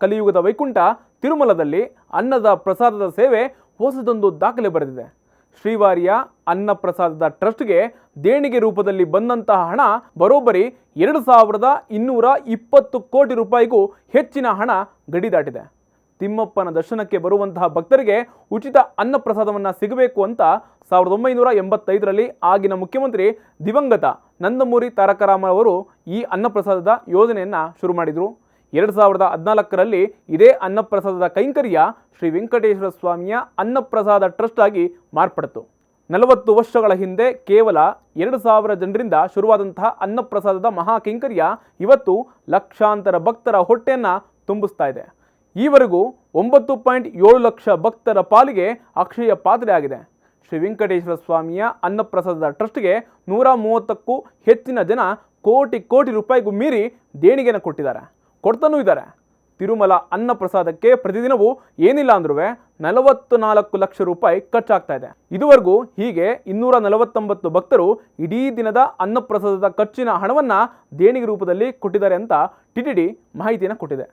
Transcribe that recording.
ಕಲಿಯುಗದ ವೈಕುಂಠ ತಿರುಮಲದಲ್ಲಿ ಅನ್ನದ ಪ್ರಸಾದದ ಸೇವೆ ಹೊಸದೊಂದು ದಾಖಲೆ ಬರೆದಿದೆ. ಶ್ರೀವಾರಿಯ ಅನ್ನ ಪ್ರಸಾದದ ಟ್ರಸ್ಟ್ಗೆ ದೇಣಿಗೆ ರೂಪದಲ್ಲಿ ಬಂದಂತಹ ಹಣ ಬರೋಬ್ಬರಿ 2220 ಕೋಟಿ ರೂಪಾಯಿಗೂ ಹೆಚ್ಚಿನ ಹಣ ಗಡಿ ದಾಟಿದೆ. ತಿಮ್ಮಪ್ಪನ ದರ್ಶನಕ್ಕೆ ಬರುವಂತಹ ಭಕ್ತರಿಗೆ ಉಚಿತ ಅನ್ನ ಪ್ರಸಾದವನ್ನು ಸಿಗಬೇಕು ಅಂತ 1985ರಲ್ಲಿ ಆಗಿನ ಮುಖ್ಯಮಂತ್ರಿ ದಿವಂಗತ ನಂದಮೂರಿ ತಾರಕ ರಾಮರವರು ಈ ಅನ್ನಪ್ರಸಾದದ ಯೋಜನೆಯನ್ನು ಶುರು ಮಾಡಿದರು. 2014ರಲ್ಲಿ ಇದೇ ಅನ್ನಪ್ರಸಾದದ ಕೈಂಕರ್ಯ ಶ್ರೀ ವೆಂಕಟೇಶ್ವರ ಸ್ವಾಮಿಯ ಅನ್ನಪ್ರಸಾದ ಟ್ರಸ್ಟ್ ಆಗಿ ಮಾರ್ಪಡಿತು. 40 ವರ್ಷಗಳ ಹಿಂದೆ ಕೇವಲ 2000 ಜನರಿಂದ ಶುರುವಾದಂತಹ ಅನ್ನಪ್ರಸಾದದ ಮಹಾ ಕೈಂಕರ್ಯ ಇವತ್ತು ಲಕ್ಷಾಂತರ ಭಕ್ತರ ಹೊಟ್ಟೆಯನ್ನು ತುಂಬಿಸ್ತಾ ಇದೆ. ಈವರೆಗೂ 9.7 ಲಕ್ಷ ಭಕ್ತರ ಪಾಲಿಗೆ ಅಕ್ಷಯ ಪಾತ್ರೆ ಆಗಿದೆ. ಶ್ರೀ ವೆಂಕಟೇಶ್ವರ ಸ್ವಾಮಿಯ ಅನ್ನಪ್ರಸಾದದ ಟ್ರಸ್ಟ್ಗೆ 130ಕ್ಕೂ ಹೆಚ್ಚಿನ ಜನ ಕೋಟಿ ರೂಪಾಯಿಗೂ ಮೀರಿ ದೇಣಿಗೆಯನ್ನು ಕೊಡ್ತಾನೂ ಇದ್ದಾರೆ. ತಿರುಮಲ ಅನ್ನಪ್ರಸಾದಕ್ಕೆ ಪ್ರತಿದಿನವೂ ಏನಿಲ್ಲ ಅಂದ್ರೂ 44 ಲಕ್ಷ ರೂಪಾಯಿ ಖರ್ಚಾಗ್ತಾ ಇದೆ. ಇದುವರೆಗೂ ಹೀಗೆ 249 ಭಕ್ತರು ಇಡೀ ದಿನದ ಅನ್ನಪ್ರಸಾದದ ಖರ್ಚಿನ ಹಣವನ್ನು ದೇಣಿಗೆ ರೂಪದಲ್ಲಿ ಕೊಟ್ಟಿದ್ದಾರೆ ಅಂತ ಟಿಟಿಡಿ ಮಾಹಿತಿಯನ್ನು ಕೊಟ್ಟಿದೆ.